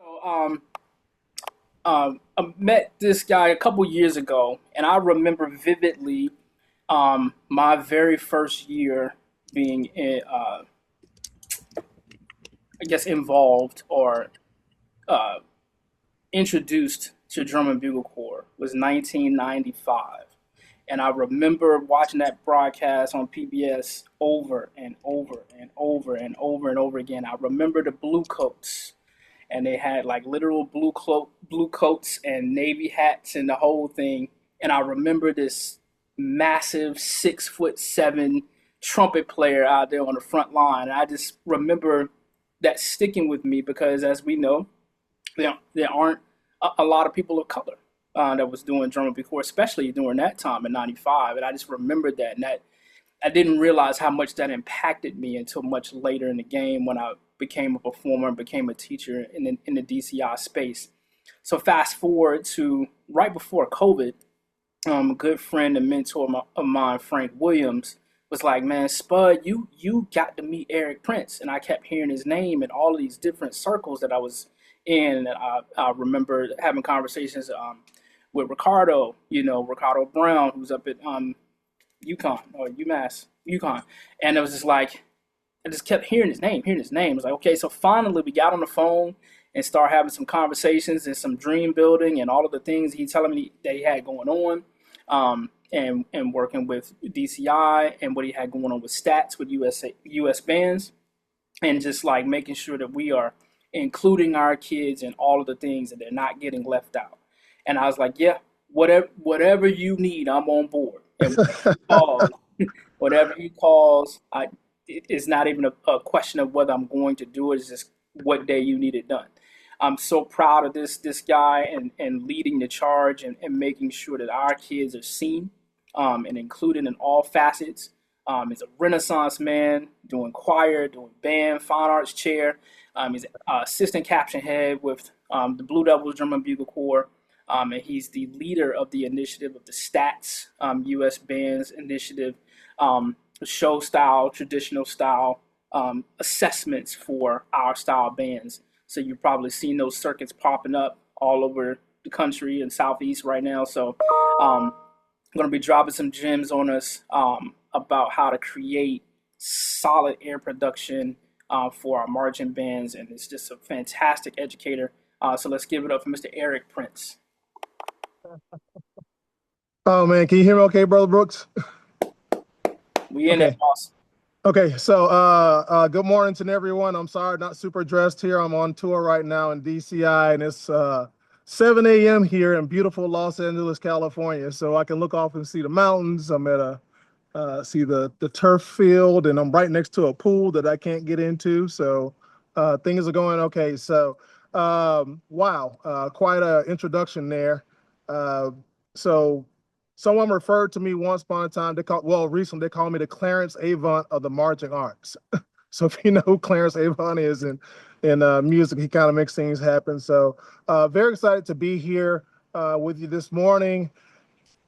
So, I met this guy a couple years ago, and I remember vividly my very first year being, I guess, involved or uh, introduced to drum and bugle corps was 1995. And I remember watching that broadcast on PBS over and over and over and over and over again. I remember the blue coats, and they had like literal blue coats and navy hats and the whole thing. And I remember this massive 6'7" trumpet player out there on the front line. And I just remember that sticking with me because, as we know, there aren't a lot of people of color that was doing drum and corps, especially during that time in '95. And I just remembered that, and that I didn't realize how much that impacted me until much later in the game when I became a performer and became a teacher in the DCI space. So fast forward to right before COVID, a good friend and mentor of mine, Frank Williams, was like, "Man, Spud, you got to meet Errick Prince." And I kept hearing his name in all of these different circles that I was in. And I remember having conversations with Ricardo, Ricardo Brown, who's up at UConn or UMass, UConn, and it was just like I just kept hearing his name, hearing his name. I was like, okay, so finally we got on the phone and start having some conversations and some dream building and all of the things he telling me that he had going on, and working with DCI and what he had going on with stats with US bands, and just like making sure that we are including our kids in all of the things and they're not getting left out. And I was like, yeah, whatever you need, I'm on board. And calls, whatever he calls, it's not even a question of whether I'm going to do it. It's just what day you need it done. I'm so proud of this guy and leading the charge and making sure that our kids are seen and included in all facets. He's a Renaissance man, doing choir, doing band, fine arts chair. He's assistant caption head with the Blue Devils Drum and Bugle Corps. And he's the leader of the initiative of the Stats U.S. Bands Initiative, show style, traditional style assessments for our style bands. So you've probably seen those circuits popping up all over the country and Southeast right now. So I'm going to be dropping some gems on us about how to create solid air production for our marching bands. And it's just a fantastic educator. So let's give it up for Mr. Errick Prince. Oh man, can you hear me okay, Brother Brooks? We in Okay. that boss. Okay, so good morning to everyone. I'm sorry, not super dressed here. I'm on tour right now in DCI, and it's 7 a.m. here in beautiful Los Angeles, California. So I can look off and see the mountains. I'm at a see the turf field, and I'm right next to a pool that I can't get into. So things are going okay. So wow, quite a introduction there. Uh, so someone referred to me once upon a time. Recently they call me the Clarence Avant of the marching arts. So if you know who Clarence Avant is in music, he kind of makes things happen. So very excited to be here with you this morning.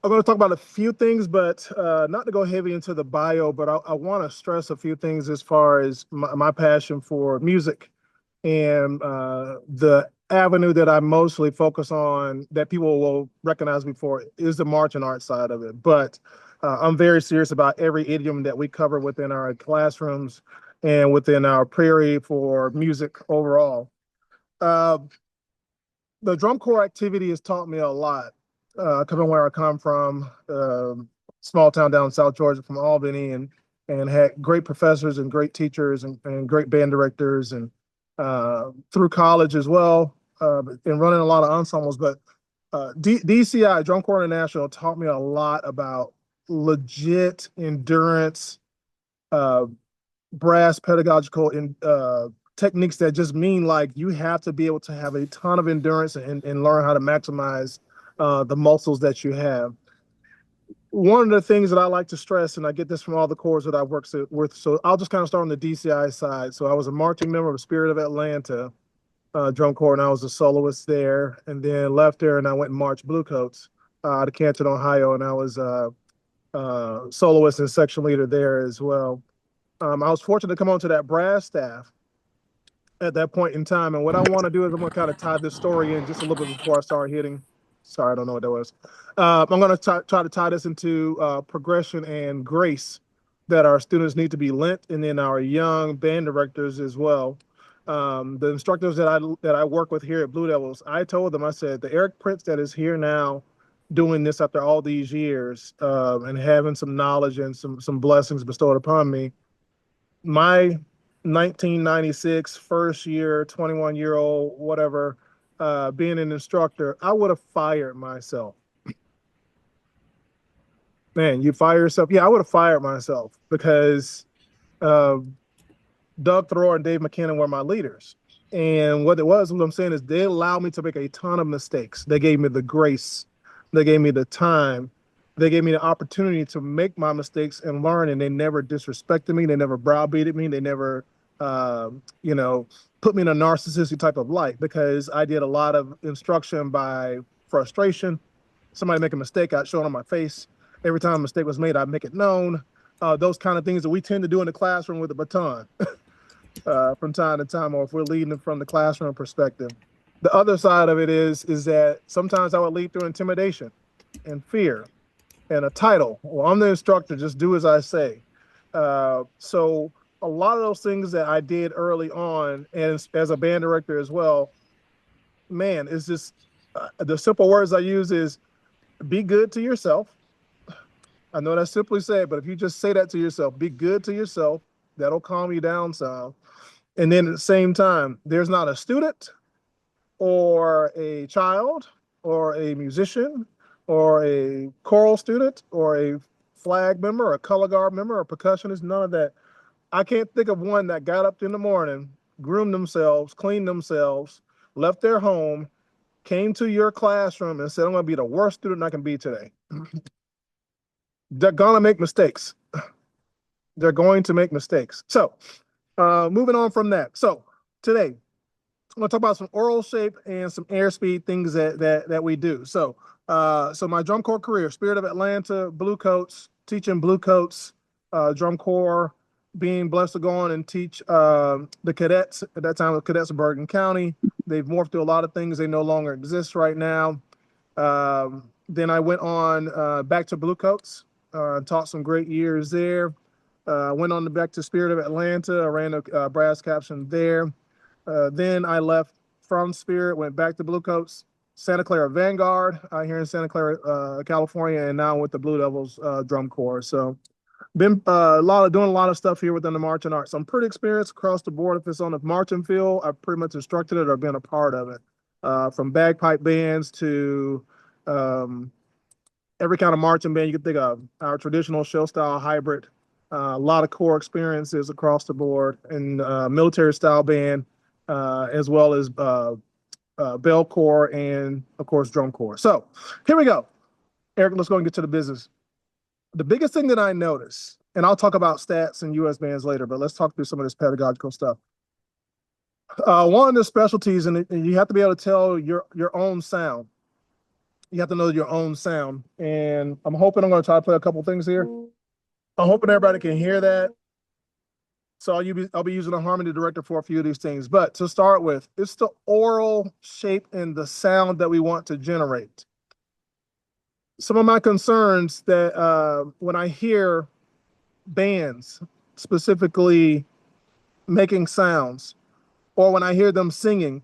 I'm going to talk about a few things, but not to go heavy into the bio, but I want to stress a few things as far as my passion for music and the avenue that I mostly focus on that people will recognize me for is the marching art side of it. But I'm very serious about every idiom that we cover within our classrooms and within our prairie for music overall. Uh, the drum corps activity has taught me a lot. Coming where I come from, small town down in South Georgia from Albany, and had great professors and great teachers and great band directors and through college as well, and running a lot of ensembles. But DCI, Drum Corps International, taught me a lot about legit endurance, uh, brass pedagogical techniques that just mean like you have to be able to have a ton of endurance and learn how to maximize the muscles that you have. One of the things that I like to stress, and I get this from all the corps that I've worked with, so I'll just kind of start on the DCI side. So I was a marching member of Spirit of Atlanta Drum Corps, and I was a soloist there, and then left there and I went and marched Bluecoats to Canton, Ohio, and I was soloist and section leader there as well. I was fortunate to come onto that brass staff at that point in time. And what I want to do is I'm going to kind of tie this story in just a little bit before I start hitting. Sorry, I don't know what that was. I'm going to try to tie this into progression and grace that our students need to be lent, and then our young band directors as well. The instructors that I work with here at Blue Devils, I told them, I said, the Errick Prince that is here now doing this after all these years and having some knowledge and some blessings bestowed upon me, my 1996 first year, 21-year-old, whatever, being an instructor, I would have fired myself. Man, you fire yourself? Yeah, I would have fired myself because uh, Doug Thoreau and Dave McKinnon were my leaders. And what I'm saying is they allowed me to make a ton of mistakes. They gave me the grace, they gave me the time, they gave me the opportunity to make my mistakes and learn. And they never disrespected me, they never browbeated me, they never, uh, you know, put me in a narcissistic type of light because I did a lot of instruction by frustration. Somebody make a mistake, I'd show it on my face. Every time a mistake was made, I'd make it known. Those kind of things that we tend to do in the classroom with a baton from time to time, or if we're leading it from the classroom perspective. The other side of it is that sometimes I would lead through intimidation and fear and a title. Well, I'm the instructor, just do as I say. So a lot of those things that I did early on, and as a band director as well, man, it's just the simple words I use is be good to yourself. I know that's simply said, but if you just say that to yourself, be good to yourself, that'll calm you down some. And then at the same time, there's not a student or a child or a musician or a choral student or a flag member or a color guard member or a percussionist, none of that. I can't think of one that got up in the morning, groomed themselves, cleaned themselves, left their home, came to your classroom and said, I'm going to be the worst student I can be today. They're going to make mistakes. They're going to make mistakes. So, moving on from that. So, today, I'm gonna talk about some oral shape and some airspeed things that we do. So my drum corps career, Spirit of Atlanta, Blue Coats, teaching Blue Coats, drum corps, being blessed to go on and teach the cadets at that time, the cadets of Bergen County. They've morphed through a lot of things. They no longer exist right now. Then I went on back to Blue Coats, taught some great years there. Went on back to Spirit of Atlanta. I ran a brass caption there. Then I left from Spirit, went back to Blue Coats, Santa Clara Vanguard here in Santa Clara, California, and now with the Blue Devils drum corps. So been doing a lot of stuff here within the marching arts. I'm pretty experienced across the board. If it's on the marching field, I've pretty much instructed it or been a part of it. From bagpipe bands to every kind of marching band you can think of. Our traditional show style hybrid, a lot of core experiences across the board, and military style band, as well as bell corps and of course drum corps. So here we go, Eric. Let's go and get to the business. The biggest thing that I notice, and I'll talk about stats and U.S. bands later, but let's talk through some of this pedagogical stuff. One of the specialties, and you have to be able to tell your own sound. You have to know your own sound. And I'm hoping I'm going to try to play a couple things here. I'm hoping everybody can hear that. So I'll be using a harmony director for a few of these things. But to start with, it's the oral shape and the sound that we want to generate. Some of my concerns that when I hear bands specifically making sounds, or when I hear them singing,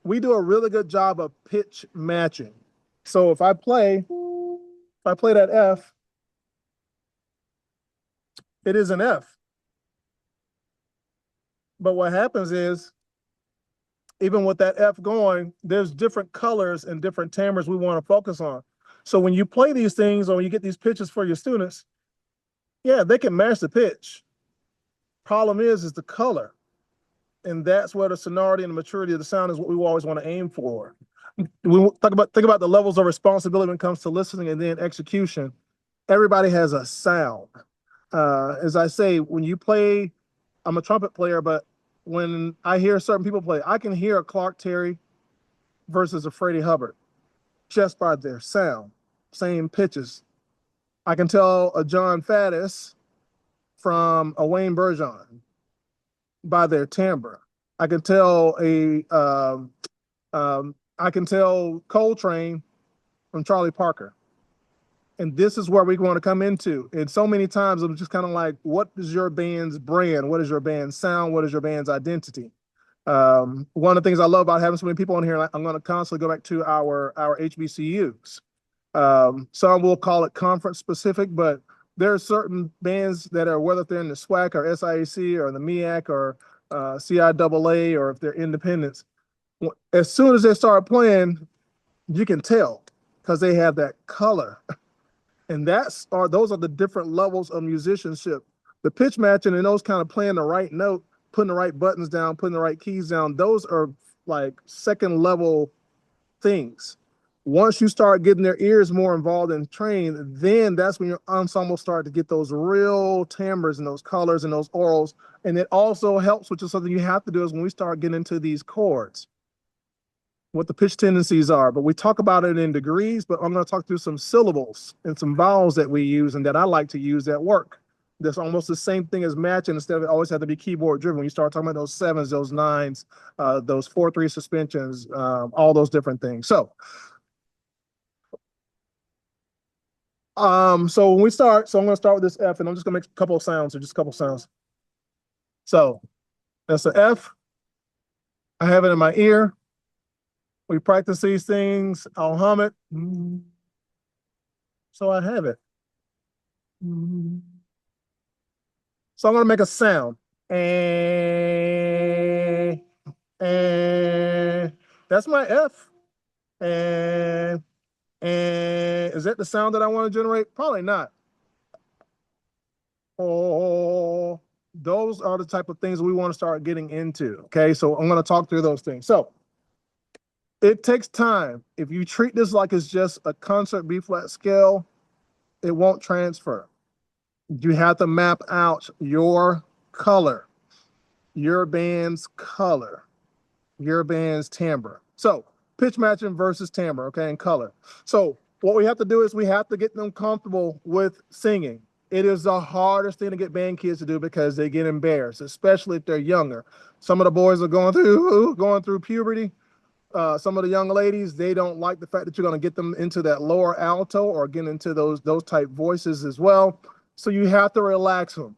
we do a really good job of pitch matching. So if I play that F, it is an F. But what happens is, even with that F going, there's different colors and different timbres we want to focus on. So when you play these things or when you get these pitches for your students, yeah, they can match the pitch. Problem is the color. And that's where the sonority and the maturity of the sound is what we always want to aim for. We think about the levels of responsibility when it comes to listening and then execution. Everybody has a sound. As I say, when you play, I'm a trumpet player, but when I hear certain people play, I can hear a Clark Terry versus a Freddie Hubbard just by their sound, same pitches. I can tell a John Faddis from a Wayne Bergeron by their timbre. I can tell I can tell Coltrane from Charlie Parker. And this is where we want to come into. And so many times I'm just kind of like, what is your band's brand? What is your band's sound? What is your band's identity? One of the things I love about having so many people on here, I'm going to constantly go back to our HBCUs. Some will call it conference specific, but there are certain bands that are, whether they're in the SWAC or SIAC or the MEAC or CIAA, or if they're independents, as soon as they start playing, you can tell because they have that color. And those are the different levels of musicianship. The pitch matching and those kind of playing the right note, putting the right buttons down, putting the right keys down, those are like second level things. Once you start getting their ears more involved and trained, then that's when your ensemble start to get those real timbres and those colors and those orals. And it also helps, which is something you have to do, is when we start getting into these chords, what the pitch tendencies are. But we talk about it in degrees, but I'm going to talk through some syllables and some vowels that we use and that I like to use at work. That's almost the same thing as matching, instead of it always have to be keyboard driven. When you start talking about those sevens, those nines, those 4/3 suspensions, all those different things. So when we start, so I'm going to start with this F, and I'm just going to make a couple of sounds, or just a couple of sounds. So that's the F. I have it in my ear. We practice these things. I'll hum it. So I have it. So I'm going to make a sound. And that's my F. And is that the sound that I want to generate? Probably not. Oh, those are the type of things we want to start getting into. Okay, so I'm going to talk through those things. So it takes time. If you treat this like it's just a concert B flat scale, it won't transfer. You have to map out your color, your band's color, your band's timbre. So pitch matching versus timbre, okay, and color. So what we have to do is we have to get them comfortable with singing. It is the hardest thing to get band kids to do because they get embarrassed, especially if they're younger. Some of the boys are going through puberty. Some of the young ladies, they don't like the fact that you're going to get them into that lower alto or get into those type voices as well. So you have to relax them.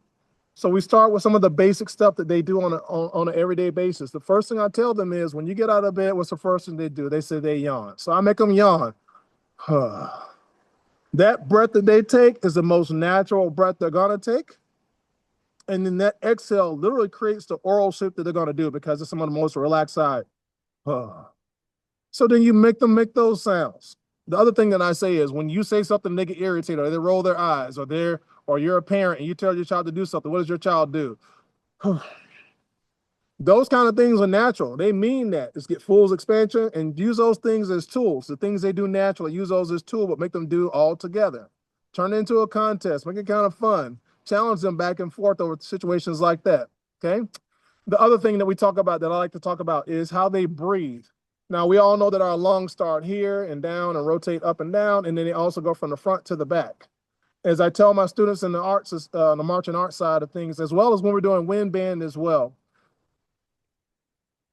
So we start with some of the basic stuff that they do on an everyday basis. The first thing I tell them is, when you get out of bed, what's the first thing they do? They say they yawn. So I make them yawn. That breath that they take is the most natural breath they're going to take. And then that exhale literally creates the oral shape that they're going to do, because it's some of the most relaxed side. So then you make them make those sounds. The other thing that I say is, when you say something, they get irritated, or they roll their eyes, or you're a parent and you tell your child to do something, what does your child do? Those kind of things are natural. They mean that. Just get full expansion and use those things as tools. The things they do naturally, use those as tools, but make them do all together. Turn it into a contest. Make it kind of fun. Challenge them back and forth over situations like that. Okay. The other thing that we talk about, that I like to talk about, is how they breathe. Now, we all know that our lungs start here and down and rotate up and down, and then they also go from the front to the back. As I tell my students in the arts, the marching arts side of things, as well as when we're doing wind band as well,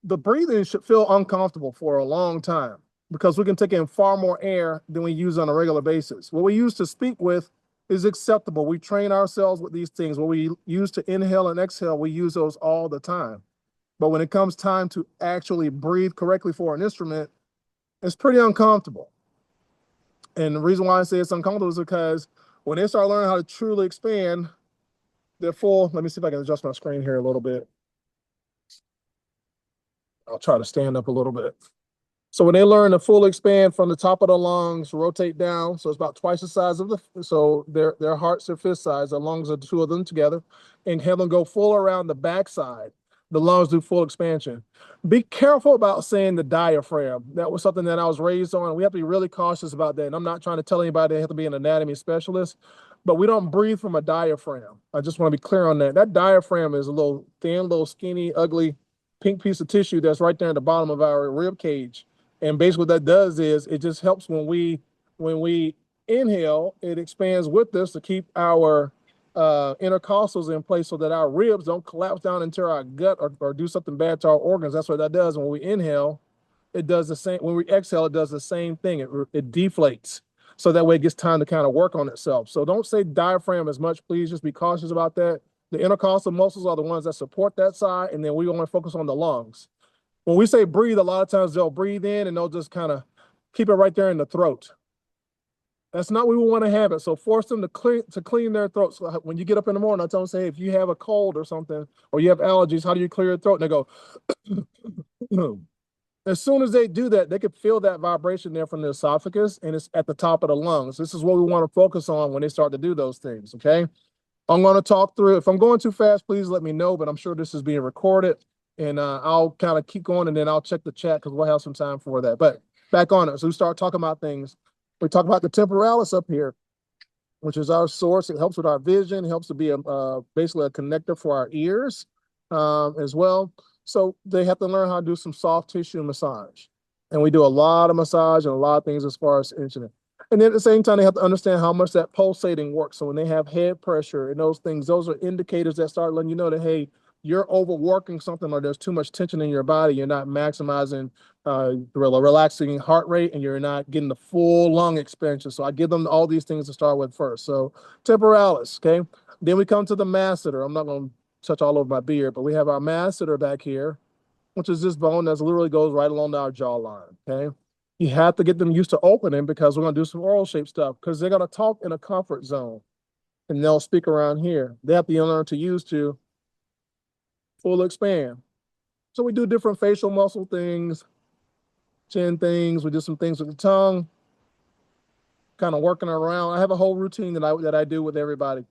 the breathing should feel uncomfortable for a long time, because we can take in far more air than we use on a regular basis. What we use to speak with is acceptable. We train ourselves with these things. What we use to inhale and exhale, we use those all the time. But when it comes time to actually breathe correctly for an instrument, it's pretty uncomfortable. And the reason why I say it's uncomfortable is because when they start learning how to truly expand their full, let me see if I can adjust my screen here a little bit. I'll try to stand up a little bit. So when they learn to full expand from the top of the lungs, rotate down, so it's about twice the size of so their hearts are fist size, the lungs are the two of them together, and have them go full around the backside. The lungs do full expansion. Be careful about saying the diaphragm. That was something that I was raised on. We have to be really cautious about that. And I'm not trying to tell anybody they have to be an anatomy specialist, but we don't breathe from a diaphragm. I just want to be clear on that. That diaphragm is a little thin, little skinny, ugly, pink piece of tissue that's right there at the bottom of our rib cage. And basically what that does is it just helps when we inhale, it expands with us to keep our intercostals in place so that our ribs don't collapse down into our gut or do something bad to our organs. That's what that does. When we inhale, it does the same. When we exhale, it does the same thing. It deflates. So that way it gets time to kind of work on itself. So don't say diaphragm as much, please. Just be cautious about that. The intercostal muscles are the ones that support that side, and then we want to focus on the lungs. When we say breathe, a lot of times they'll breathe in and they'll just kind of keep it right there in the throat. That's not what we want to have it. So force them to clean their throat. So when you get up in the morning, I tell them, say, if you have a cold or something, or you have allergies, how do you clear your throat? And they go, as soon as they do that, they can feel that vibration there from the esophagus, and it's at the top of the lungs. This is what we want to focus on when they start to do those things, okay? I'm going to talk through. If I'm going too fast, please let me know, but I'm sure this is being recorded, and I'll kind of keep going, and then I'll check the chat because we'll have some time for that. But back on it. So we start talking about things. We talk about the temporalis up here, which is our source. It helps with our vision. It helps to be basically a connector for our ears as well. So they have to learn how to do some soft tissue massage. And we do a lot of massage and a lot of things as far as insulin. And then at the same time, they have to understand how much that pulsating works. So when they have head pressure and those things, those are indicators that start letting you know that, hey, you're overworking something or there's too much tension in your body. You're not maximizing relaxing heart rate, and you're not getting the full lung expansion. So I give them all these things to start with first. So temporalis, okay? Then we come to the masseter. I'm not going to touch all over my beard, but we have our masseter back here, which is this bone that literally goes right along our jawline, okay? You have to get them used to opening because we're going to do some oral shape stuff because they're going to talk in a comfort zone and they'll speak around here. They have to learn to use to full expand. So we do different facial muscle things, chin things. We do some things with the tongue, kind of working around. I have a whole routine that I do with everybody,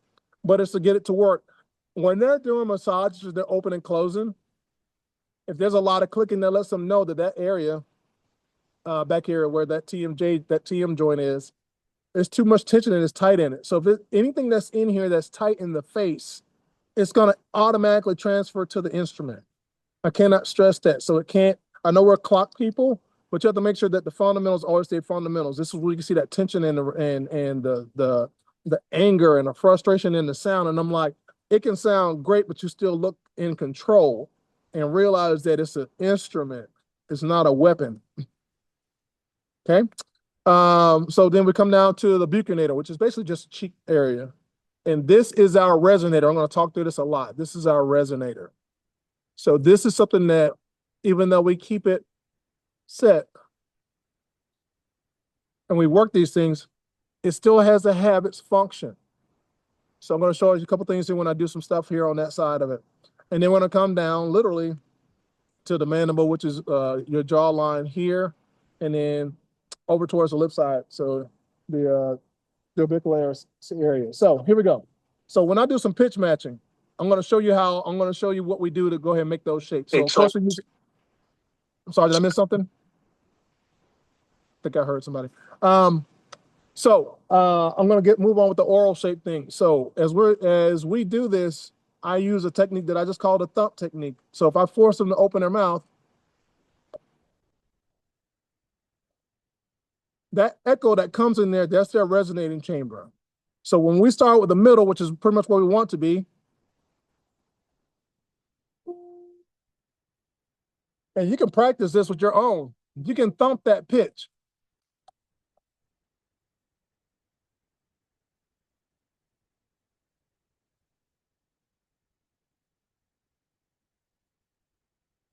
but it's to get it to work. When they're doing massages, they're opening and closing. If there's a lot of clicking, that lets them know that that area back here where that TM joint is, there's too much tension and it's tight in it. So if anything that's in here that's tight in the face, it's going to automatically transfer to the instrument. I cannot stress that. So it can't, I know we're clock people, but you have to make sure that the fundamentals always stay fundamentals. This is where you can see that tension and the anger and the frustration in the sound. And I'm like, it can sound great, but you still look in control and realize that it's an instrument. It's not a weapon. Okay. So then we come down to the buccinator, which is basically just a cheek area. And this is our resonator. I'm going to talk through this a lot. This is our resonator. So this is something that, even though we keep it set and we work these things, it still has a habits function. So I'm going to show you a couple things here when I do some stuff here on that side of it. And then we're going to come down literally to the mandible, which is your jawline here, and then over towards the lip side. So the orbicular area. So here we go. So when I do some pitch matching, I'm going to show you what we do to go ahead and make those shapes. So first we use, I'm sorry, did I miss something? I think I heard somebody. I'm going to move on with the oral shape thing. So as we do this, I use a technique that I just call the thump technique. So if I force them to open their mouth, that echo that comes in there, that's their resonating chamber. So when we start with the middle, which is pretty much where we want to be, and you can practice this with your own, you can thump that pitch.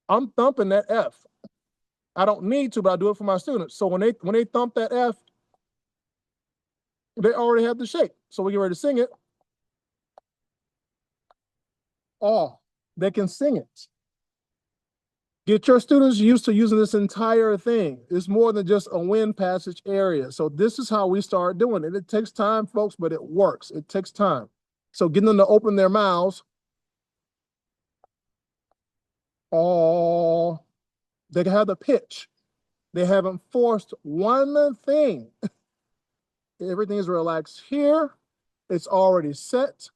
I'm thumping that F. I don't need to, but I do it for my students. So when they thump that F, they already have the shape. So we get ready to sing it. Oh, they can sing it. Get your students used to using this entire thing. It's more than just a wind passage area. So this is how we start doing it. It takes time, folks, but it works. It takes time. So getting them to open their mouths. Oh, they can have the pitch. They haven't forced one thing. Everything is relaxed here. It's already set.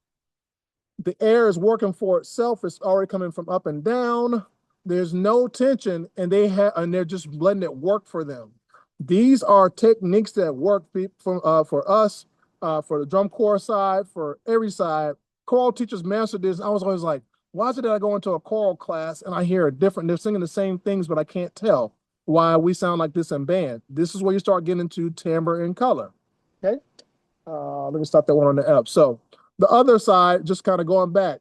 The air is working for itself. It's already coming from up and down. There's no tension, and they're just letting it work for them. These are techniques that work for us, for the drum corps side, for every side. choral teachers mastered this. I was always like, why is it that I go into a choral class and I hear a different, they're singing the same things, but I can't tell why we sound like this in band. This is where you start getting into timbre and color. Okay. Let me stop that one on the F. So the other side, just kind of going back,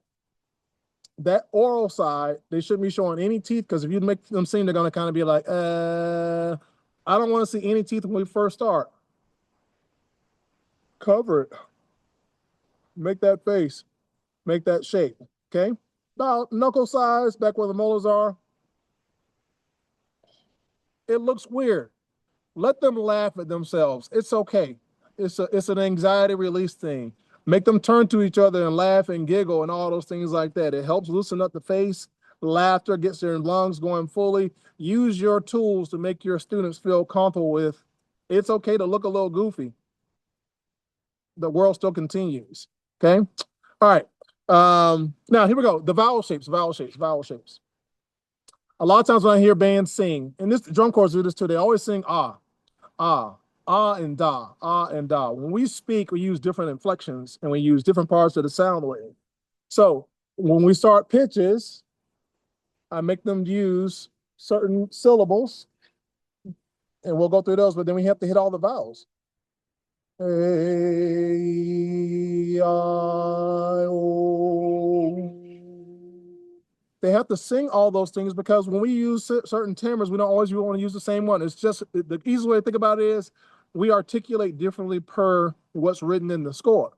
that oral side, they shouldn't be showing any teeth because if you make them sing, they're going to kind of be like, I don't want to see any teeth when we first start. Cover it. Make that face. Make that shape. Okay. About knuckle size, back where the molars are. It looks weird. Let them laugh at themselves. It's okay. It's an anxiety release thing. Make them turn to each other and laugh and giggle and all those things like that. It helps loosen up the face. Laughter gets their lungs going fully. Use your tools to make your students feel comfortable with. It's okay to look a little goofy. The world still continues. Okay. All right. Now here we go. The vowel shapes, vowel shapes, vowel shapes. A lot of times when I hear bands sing, and this drum corps do this too, they always sing ah, and da, ah and da. When we speak, we use different inflections and we use different parts of the sound wave. So when we start pitches, I make them use certain syllables, and we'll go through those, but then we have to hit all the vowels. A, I, O. They have to sing all those things because when we use certain timbres, we don't always want to use the same one. It's just the easiest way to think about it is we articulate differently per what's written in the score.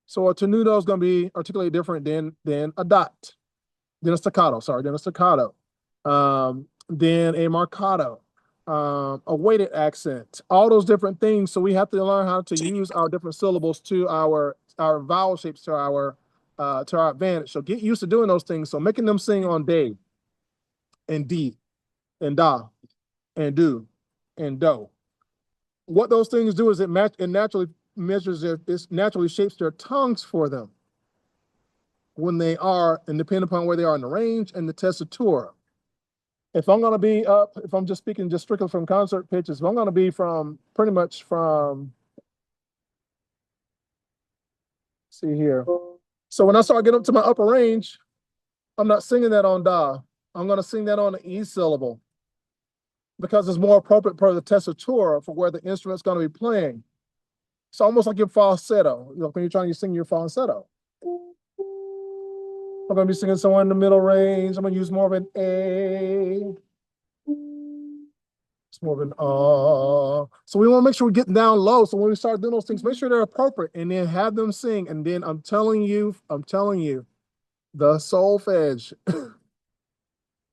So a tenuto is going to be articulated different than a dot, then a staccato, then a staccato, then a marcato, a weighted accent, all those different things. So we have to learn how to use our different syllables to our vowel shapes to our advantage. So get used to doing those things. So making them sing on day and D and da and do and do. What those things do is it naturally measures it naturally shapes their tongues for them when they are, and depending upon where they are in the range and the tessitura. If I'm going to be up, if I'm just speaking just strictly from concert pitches, if I'm going to be from pretty much from, see here. So when I start getting up to my upper range, I'm not singing that on da. I'm going to sing that on the E syllable because it's more appropriate per the tessitura for where the instrument's going to be playing. It's almost like your falsetto, when you're trying to sing your falsetto. I'm going to be singing somewhere in the middle range. I'm going to use more of an A. It's more of an So we want to make sure we're getting down low. So when we start doing those things, make sure they're appropriate and then have them sing. And then I'm telling you, the solfege,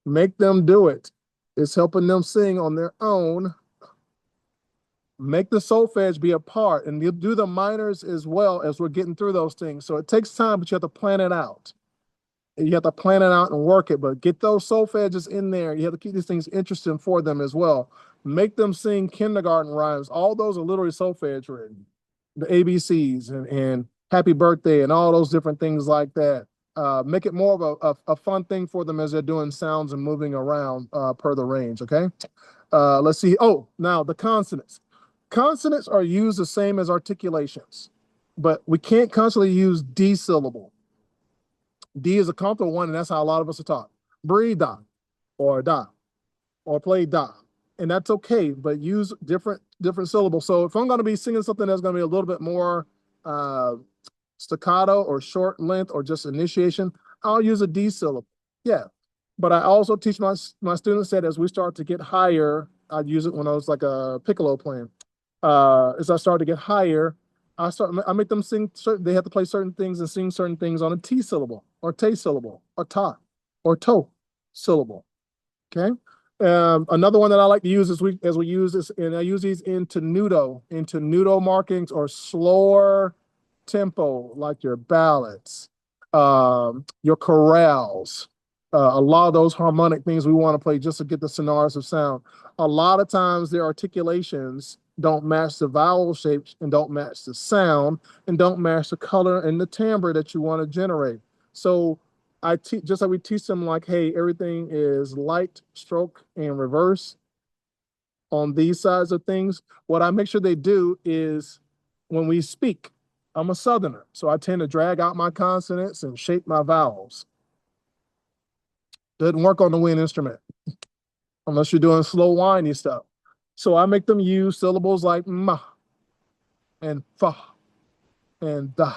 make them do it. It's helping them sing on their own. Make the solfege be a part, and you do the minors as well as we're getting through those things. So it takes time, but you have to plan it out. You have to plan it out and work it, but get those solfeges in there. You have to keep these things interesting for them as well. Make them sing kindergarten rhymes. All those are literally solfege written. The ABCs and happy birthday and all those different things like that. Make it more of a fun thing for them as they're doing sounds and moving around per the range, okay? Let's see. Oh, now the consonants. Consonants are used the same as articulations, but we can't constantly use D syllable. D is a comfortable one, and that's how a lot of us are taught. Breathe da, or play da. And that's okay, but use different syllables. So if I'm going to be singing something that's going to be a little bit more staccato or short length or just initiation, I'll use a D syllable. Yeah. But I also teach my students that as we start to get higher, I'd use it when I was like a piccolo playing. As I start to get higher, I make them sing they have to play certain things and sing certain things on a T syllable or T syllable or ta or to syllable. Okay. Another one that I like to use as we use this, and I use these in tenuto markings or slower tempo, like your ballads, your chorales, a lot of those harmonic things we want to play just to get the sonorous of sound. A lot of times their articulations don't match the vowel shapes and don't match the sound and don't match the color and the timbre that you want to generate. So I teach just like we teach them like, hey, everything is light, stroke, and reverse on these sides of things. What I make sure they do is when we speak, I'm a Southerner, so I tend to drag out my consonants and shape my vowels. Doesn't work on the wind instrument unless you're doing slow, whiny stuff. So I make them use syllables like ma and fa and da.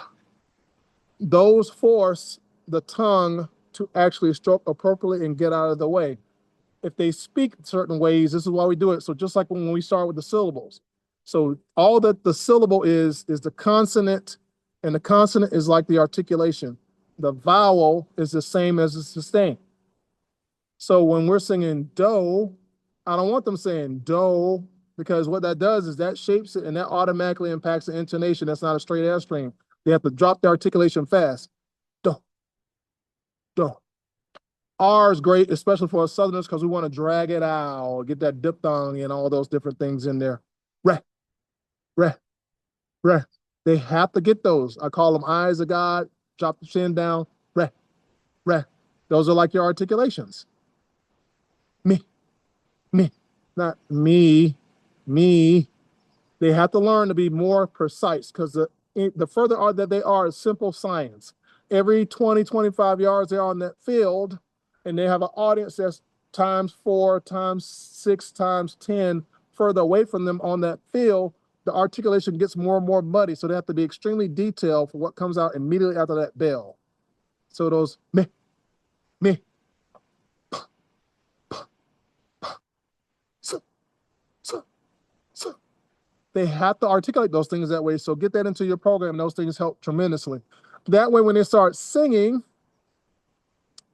Those force the tongue to actually stroke appropriately and get out of the way. If they speak certain ways, this is why we do it. So just like when we start with the syllables. So all that the syllable is the consonant, and the consonant is like the articulation. The vowel is the same as the sustain. So when we're singing do, I don't want them saying do, because what that does is that shapes it and that automatically impacts the intonation. That's not a straight air stream. They have to drop the articulation fast. Do, do. R is great, especially for us Southerners, because we want to drag it out, get that diphthong and all those different things in there. Re, re, re. They have to get those. I call them eyes of God, drop the chin down, re, re. Those are like your articulations. Me, me, not me, me. They have to learn to be more precise because the further art that they are is simple science. Every 20, 25 yards they're on that field, and they have an audience that's times 4, times 6, times 10 further away from them on that field, the articulation gets more and more muddy. So they have to be extremely detailed for what comes out immediately after that bell. So those me, so, so, so. They have to articulate those things that way. So get that into your program. Those things help tremendously. That way, when they start singing,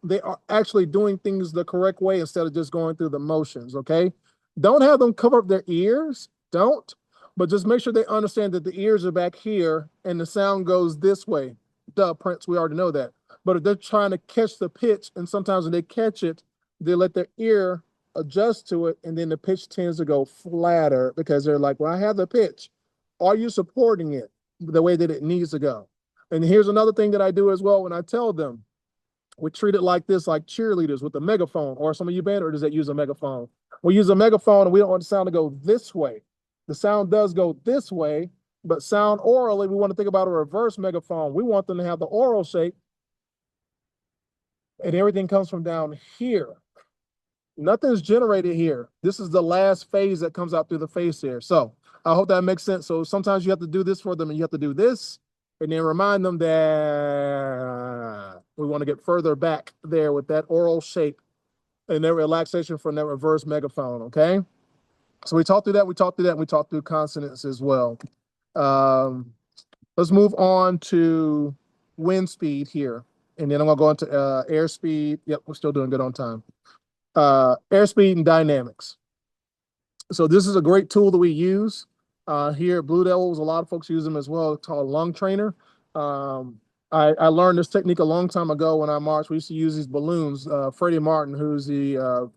they are actually doing things the correct way instead of just going through the motions, okay? Don't have them cover up their ears, don't, but just make sure they understand that the ears are back here and the sound goes this way. Duh, Prince, we already know that. But if they're trying to catch the pitch, and sometimes when they catch it, they let their ear adjust to it, and then the pitch tends to go flatter because they're like, well, I have the pitch. Are you supporting it the way that it needs to go? And here's another thing that I do as well when I tell them, we treat it like this, like cheerleaders with a megaphone, or some of you banders that use a megaphone. We use a megaphone and we don't want the sound to go this way. The sound does go this way, but sound orally, we want to think about a reverse megaphone. We want them to have the oral shape, and everything comes from down here. Nothing's generated here. This is the last phase that comes out through the face here. So I hope that makes sense. So sometimes you have to do this for them, and you have to do this, and then remind them that we want to get further back there with that oral shape and that relaxation from that reverse megaphone, okay? So we talked through that, we talked through that, and we talked through consonants as well. Let's move on to wind speed here. And then I'm gonna go into airspeed. Yep, we're still doing good on time. Airspeed and dynamics. So this is a great tool that we use here at Blue Devils. A lot of folks use them as well. It's called Lung Trainer. I learned this technique a long time ago when I marched. We used to use these balloons. Freddie Martin, who's the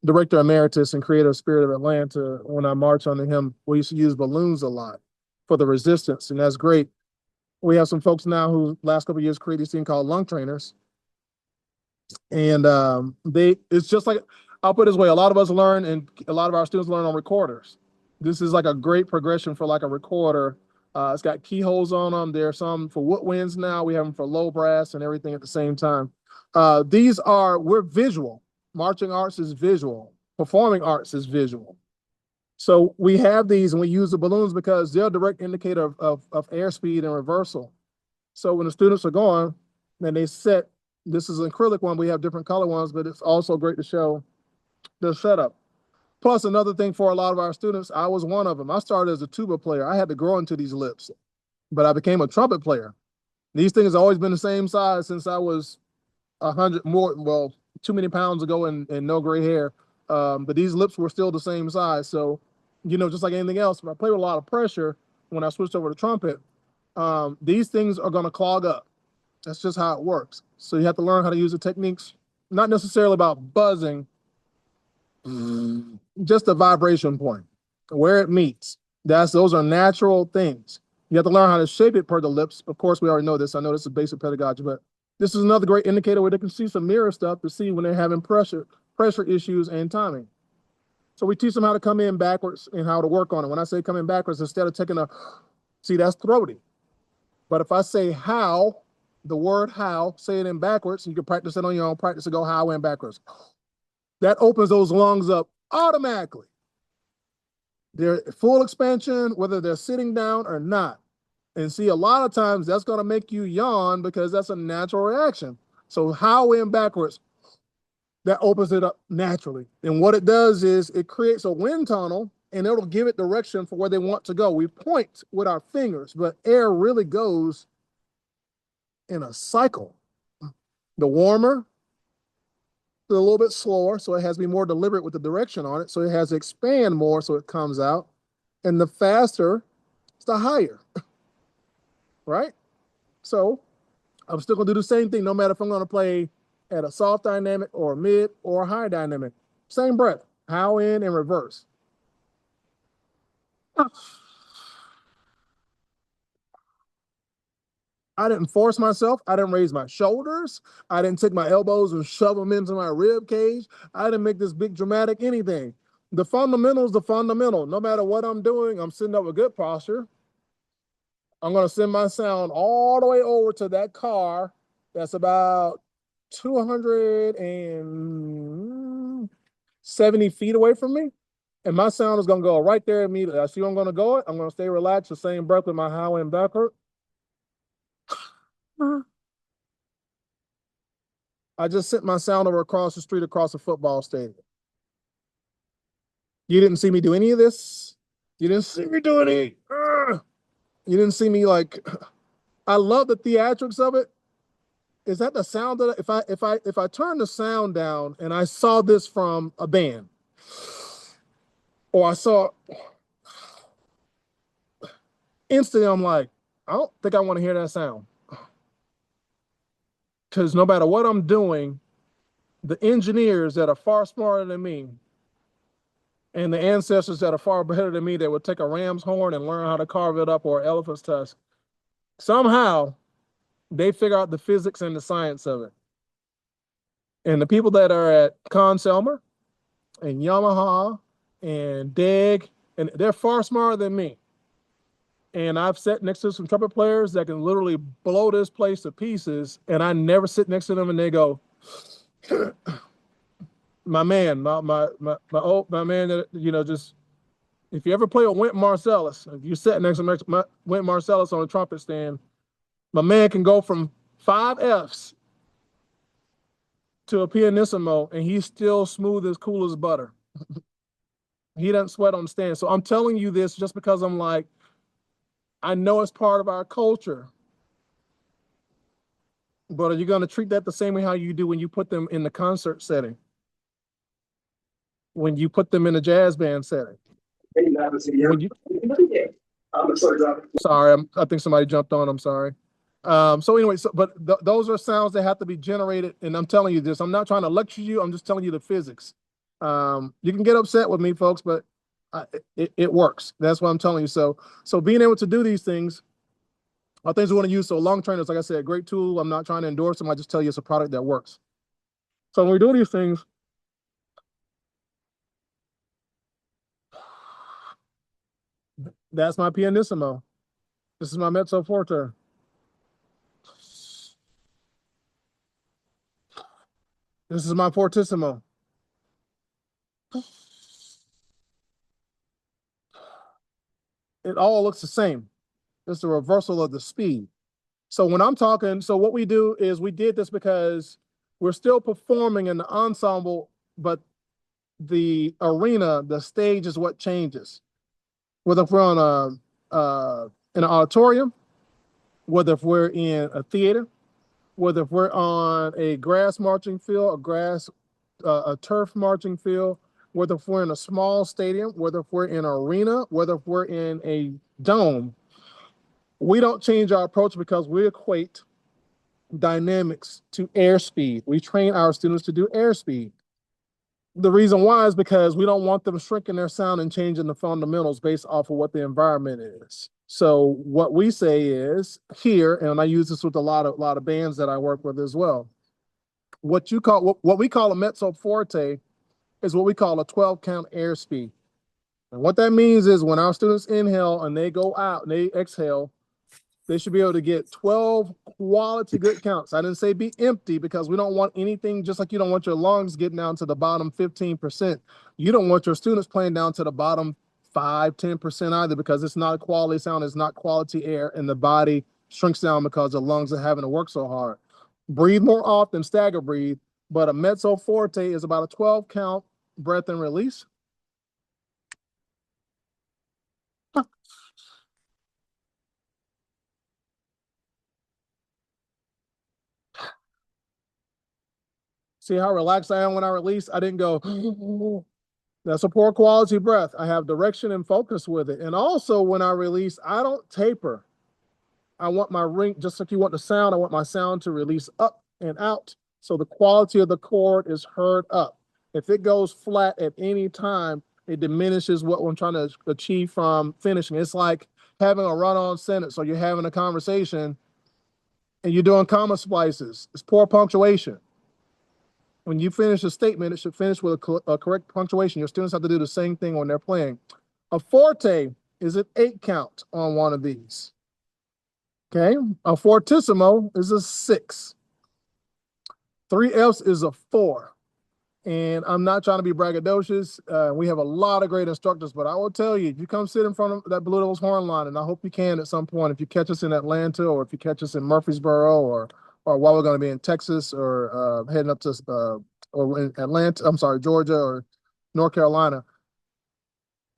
director emeritus and creator of Spirit of Atlanta, when I marched under him, we used to use balloons a lot for the resistance, and that's great. We have some folks now who last couple of years created this thing called lung trainers. And it's just like, I'll put it this way, a lot of us learn and a lot of our students learn on recorders. This is like a great progression for like a recorder. It's got keyholes on them. There are some for woodwinds now. We have them for low brass and everything at the same time. We're visual. Marching arts is visual. Performing arts is visual. So we have these and we use the balloons because they're a direct indicator of airspeed and reversal. So when the students are going and they set, this is an acrylic one, we have different color ones, but it's also great to show the setup. Plus another thing for a lot of our students, I was one of them. I started as a tuba player. I had to grow into these lips, but I became a trumpet player. These things have always been the same size since I was 100 more, well, too many pounds ago and no gray hair. But these lips were still the same size. So, just like anything else, if I play with a lot of pressure when I switched over to trumpet, these things are going to clog up. That's just how it works. So you have to learn how to use the techniques, not necessarily about buzzing, just the vibration point, where it meets. Those are natural things. You have to learn how to shape it per the lips. Of course, we already know this. I know this is basic pedagogy, but this is another great indicator where they can see some mirror stuff to see when they're having pressure issues and timing. So we teach them how to come in backwards and how to work on it. When I say coming backwards, instead of taking a See, that's throaty. But if I say how, the word how, say it in backwards, you can practice it on your own, practice to go how in backwards. That opens those lungs up automatically. They're full expansion, whether they're sitting down or not. And see, a lot of times that's going to make you yawn because that's a natural reaction. So how in backwards, that opens it up naturally. And what it does is it creates a wind tunnel and it'll give it direction for where they want to go. We point with our fingers, but air really goes in a cycle. The warmer, a little bit slower, so it has to be more deliberate with the direction on it. So it has to expand more so it comes out. And the faster, it's the higher, right? So I'm still gonna do the same thing no matter if I'm gonna play at a soft dynamic or a mid or a high dynamic. Same breath, how in and reverse. I didn't force myself. I didn't raise my shoulders. I didn't take my elbows and shove them into my rib cage. I didn't make this big dramatic anything. The fundamental is the fundamental. No matter what I'm doing, I'm sitting up with good posture. I'm going to send my sound all the way over to that car that's about 270 feet away from me. And my sound is going to go right there immediately. I see where I'm going to go. I'm going to stay relaxed, the same breath with my high and backward. I just sent my sound over across the street, across a football stadium. You didn't see me do any of this. You didn't see me do any. You didn't see me like. I love the theatrics of it. Is that the sound that if I turn the sound down and I saw this from a band, or I saw instantly, I'm like, I don't think I want to hear that sound. Because no matter what I'm doing, the engineers that are far smarter than me and the ancestors that are far better than me that would take a ram's horn and learn how to carve it up or an elephant's tusk, somehow they figure out the physics and the science of it. And the people that are at Conn-Selmer and Yamaha and DEG, and they're far smarter than me. And I've sat next to some trumpet players that can literally blow this place to pieces, and I never sit next to them and they go, my man, my man that, just, if you ever play with Wynton Marsalis, if you sit next to Wynton Marsalis on a trumpet stand, my man can go from 5 Fs to a pianissimo and he's still smooth as cool as butter. He doesn't sweat on the stand. So I'm telling you this just because I'm like, I know it's part of our culture, but are you going to treat that the same way how you do when you put them in the concert setting? When you put them in a jazz band setting? Sorry, I think somebody jumped on. I'm sorry. So anyway, but those are sounds that have to be generated, and I'm telling you this. I'm not trying to lecture you. I'm just telling you the physics. You can get upset with me, folks, but it works. That's what I'm telling you. So being able to do these things are things we want to use. So Long Trainers, like I said, a great tool. I'm not trying to endorse them. I just tell you it's a product that works. So when we do these things, that's my pianissimo. This is my mezzo forte. This is my fortissimo. It all looks the same. It's a reversal of the speed. So when I'm talking, so what we do is we did this because we're still performing in the ensemble, but the arena, the stage is what changes. Whether if we're on in an auditorium, whether if we're in a theater, whether if we're on a grass marching field, a turf marching field, whether if we're in a small stadium, whether if we're in an arena, whether if we're in a dome, we don't change our approach because we equate dynamics to airspeed. We train our students to do airspeed. The reason why is because we don't want them shrinking their sound and changing the fundamentals based off of what the environment is. So what we say is here, and I use this with a lot of bands that I work with as well. What we call a mezzo forte is what we call a 12 count airspeed. And what that means is when our students inhale and they go out and they exhale, they should be able to get 12 quality good counts. I didn't say be empty because we don't want anything, just like you don't want your lungs getting down to the bottom 15%. You don't want your students playing down to the bottom 5, 10% either, because it's not a quality sound, it's not quality air, and the body shrinks down because the lungs are having to work so hard. Breathe more often, stagger breathe, but a mezzo forte is about a 12 count breath and release. See how relaxed I am when I release? I didn't go. That's a poor quality breath. I have direction and focus with it. And also when I release, I don't taper. I want my ring, just like you want the sound, I want my sound to release up and out. So the quality of the chord is heard up. If it goes flat at any time, it diminishes what I'm trying to achieve from finishing. It's like having a run-on sentence. So you're having a conversation and you're doing comma splices. It's poor punctuation. When you finish a statement, it should finish with a correct punctuation. Your students have to do the same thing when they're playing. A forte is an 8 count on one of these. Okay. A fortissimo is a 6. 3 F's is a 4. And I'm not trying to be braggadocious. We have a lot of great instructors, but I will tell you, if you come sit in front of that Blue Devils horn line, and I hope you can at some point, if you catch us in Atlanta or if you catch us in Murfreesboro or while we're going to be in Texas or heading up to or in Atlanta, I'm sorry, Georgia or North Carolina,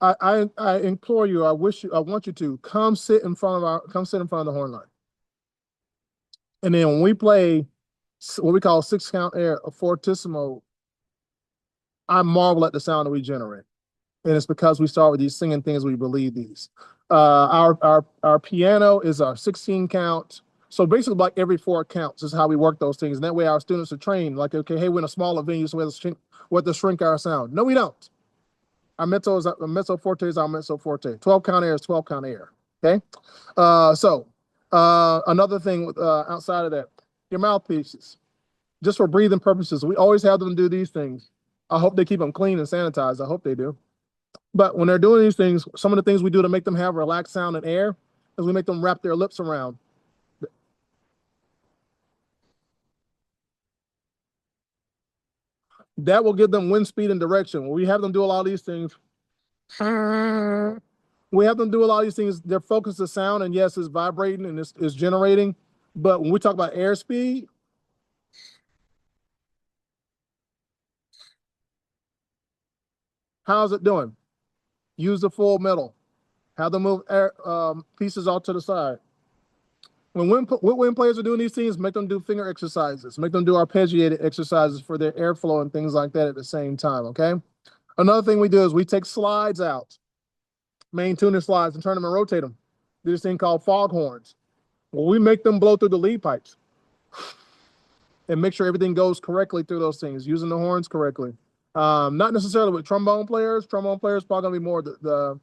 I implore you, I want you to come sit in front of the horn line. And then when we play what we call 6 count air, a fortissimo, I marvel at the sound that we generate. And it's because we start with these singing things, we believe these. Our piano is our 16 count. So basically, like every 4 counts is how we work those things. And that way, our students are trained. Like, okay, hey, we're in a smaller venue, so we have to shrink our sound. No, we don't. Our mezzo forte is our mezzo forte. 12 count air is 12 count air. Okay. Another thing outside of that, your mouthpieces, just for breathing purposes, we always have them do these things. I hope they keep them clean and sanitized. I hope they do. But when they're doing these things, some of the things we do to make them have relaxed sound and air is we make them wrap their lips around. That will give them wind speed and direction. When we have them do a lot of these things, we have them do a lot of these things. Their focus is sound, and yes, it's vibrating and it's generating. But when we talk about airspeed, how's it doing? Use the full metal. Have them move air, pieces off to the side. When wind players are doing these things, make them do finger exercises, make them do arpeggiated exercises for their airflow and things like that at the same time, okay? Another thing we do is we take slides out, main tuning slides, and turn them and rotate them. Do this thing called foghorns. Well, we make them blow through the lead pipes and make sure everything goes correctly through those things, using the horns correctly. Not necessarily with trombone players. Trombone players probably gonna be more the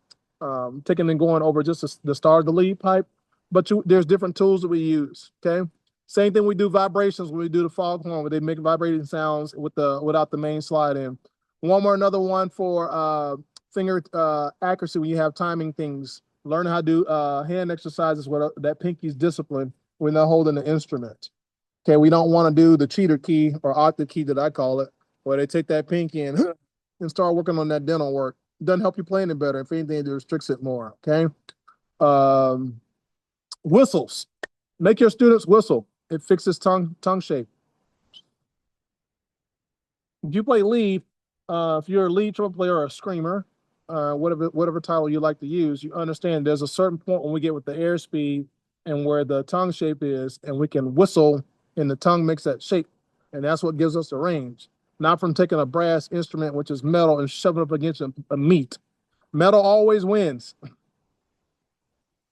taking and going over just the start of the lead pipe. But there's different tools that we use. Okay. Same thing we do vibrations when we do the foghorn, where they make vibrating sounds without the main slide in. Another one for finger accuracy when you have timing things. Learn how to do hand exercises with that pinky's discipline when they're holding the instrument. Okay, we don't want to do the cheater key or octave key that I call it, where they take that pinky and and start working on that dental work. It doesn't help you play any better. If anything, it restricts it more. Okay. Um, Whistles. Make your students whistle. It fixes tongue shape. If you play lead, if you're a lead trumpet player or a screamer, whatever title you like to use, you understand there's a certain point when we get with the airspeed and where the tongue shape is, and we can whistle, and the tongue makes that shape, and that's what gives us the range. Not from taking a brass instrument, which is metal, and shoving it up against a meat. Metal always wins.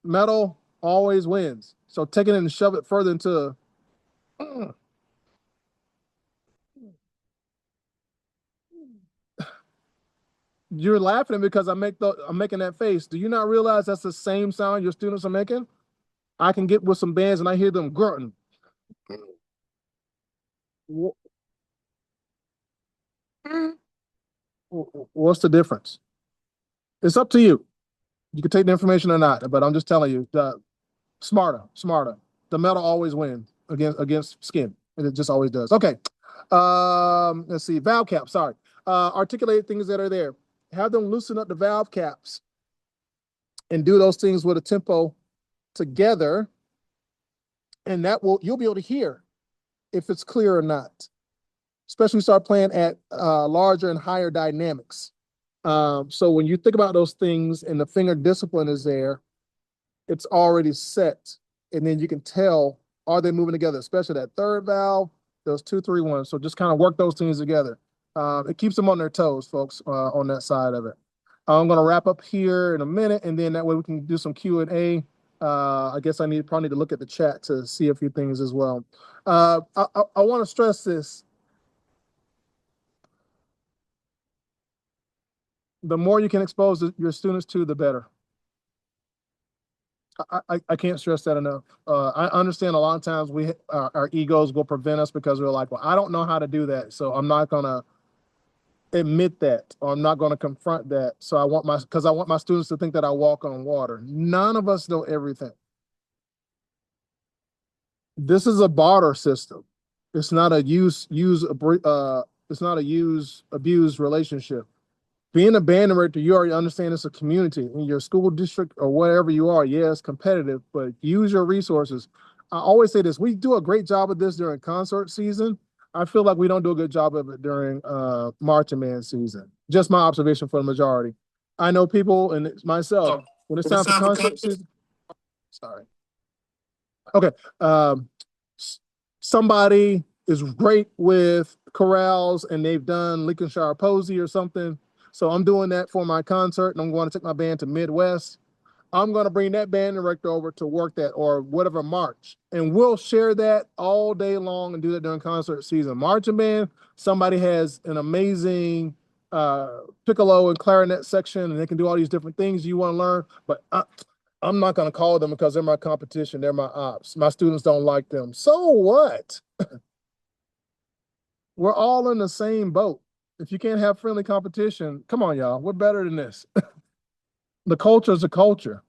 Metal always wins. So taking it and shove it further into you're laughing because I'm making that face. Do you not realize that's the same sound your students are making? I can get with some bands and I hear them grunting. What's the difference? It's up to you. You can take the information or not, but I'm just telling you, smarter, smarter. The metal always wins against skin, and it just always does. Okay. Let's see. Valve caps. Sorry. Articulate things that are there. Have them loosen up the valve caps and do those things with a tempo together, and that will you'll be able to hear if it's clear or not. Especially start playing at larger and higher dynamics. So when you think about those things and the finger discipline is there, it's already set. And then you can tell, are they moving together, especially that third valve, those 2, 3, 1. So just kind of work those things together. It keeps them on their toes, folks, on that side of it. I'm going to wrap up here in a minute, and then that way we can do some Q&A. I guess probably need to look at the chat to see a few things as well. I want to stress this. The more you can expose your students to, the better. I can't stress that enough. I understand a lot of times our egos will prevent us because we're like, well, I don't know how to do that, so I'm not gonna admit that, or I'm not gonna confront that. So I want my students to think that I walk on water. None of us know everything. This is a barter system. It's not a it's not a use abuse relationship. Being a band director, you already understand it's a community in your school district or wherever you are. Yeah, it's competitive, but use your resources. I always say this: we do a great job of this during concert season. I feel like we don't do a good job of it during marching band season. Just my observation for the majority. I know people and myself when it's time for concert season. Sorry. Okay. Um, Somebody is great with chorales and they've done Lincolnshire Posey or something. So I'm doing that for my concert and I'm going to take my band to Midwest. I'm going to bring that band director over to work that or whatever march. And we'll share that all day long and do that during concert season. Marching band, somebody has an amazing piccolo and clarinet section and they can do all these different things you want to learn. But I'm not going to call them because they're my competition. They're my ops. My students don't like them. So what? We're all in the same boat. If you can't have friendly competition, come on, y'all. We're better than this. The culture is a culture.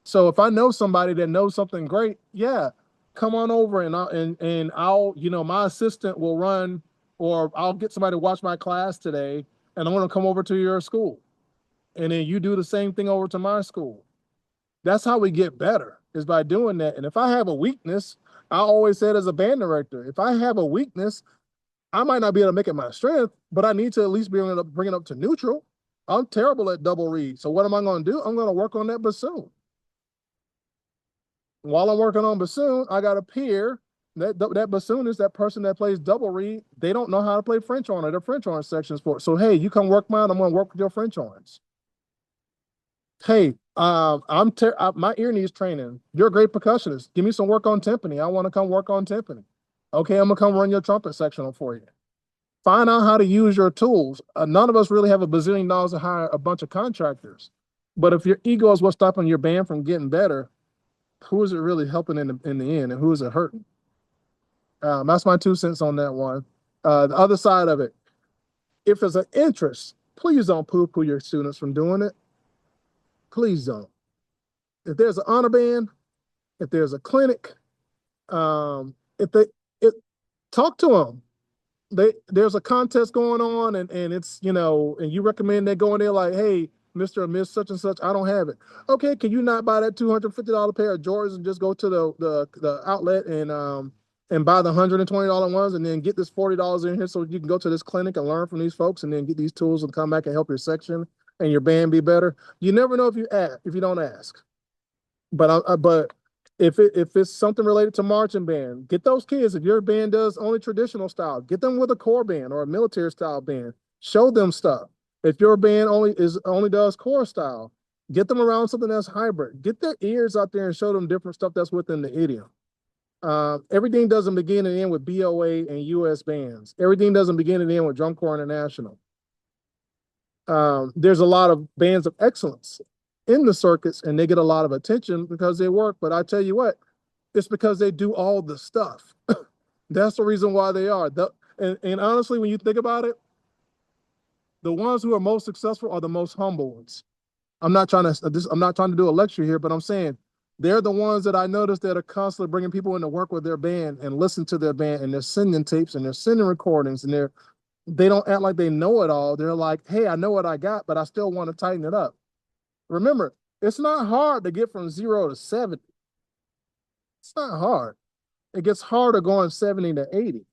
So if I know somebody that knows something great, yeah, come on over and I'll my assistant will run or I'll get somebody to watch my class today and I'm going to come over to your school. And then you do the same thing over to my school. That's how we get better is by doing that. And if I have a weakness, I always said as a band director, if I have a weakness, I might not be able to make it my strength, but I need to at least be able to bring it up to neutral. I'm terrible at double read. So what am I going to do? I'm going to work on that bassoon. While I'm working on bassoon, I got a peer. That bassoon is that person that plays double reed. They don't know how to play French horn or their French horn sections for it. So hey, you come work mine. I'm going to work with your French horns. Hey, my ear needs training. You're a great percussionist. Give me some work on timpani. I want to come work on timpani. Okay, I'm gonna come run your trumpet section for you. Find out how to use your tools. None of us really have a bazillion dollars to hire a bunch of contractors. But if your ego is what's stopping your band from getting better, who is it really helping in the end, and who is it hurting? That's my 2 cents on that one. The other side of it, if there's an interest, please don't poo-poo your students from doing it. Please don't. If there's an honor band, if there's a clinic, if they it, talk to them. There's a contest going on and it's and you recommend they go in there like, hey, Mr. or Miss such and such, I don't have it. Okay, can you not buy that $250 pair of Jordans and just go to the outlet and buy the $120 ones and then get this $40 in here so you can go to this clinic and learn from these folks and then get these tools and come back and help your section and your band be better. You never know if you don't ask. But if it's something related to marching band, get those kids. If your band does only traditional style, get them with a core band or a military style band. Show them stuff. If your band only does core style, get them around something that's hybrid. Get their ears out there and show them different stuff that's within the idiom. Everything doesn't begin and end with BOA and US bands. Everything doesn't begin and end with Drum Corps International. There's a lot of bands of excellence in the circuits and they get a lot of attention because they work. But I tell you what, it's because they do all the stuff. That's the reason why they are. And honestly, when you think about it, the ones who are most successful are the most humble ones. I'm not trying to do a lecture here, but I'm saying they're the ones that I notice that are constantly bringing people in to work with their band and listen to their band, and they're sending tapes and they're sending recordings, and they don't act like they know it all. They're like, hey, I know what I got, but I still want to tighten it up. Remember, it's not hard to get from 0 to 70. It's not hard. It gets harder going 70 to 80.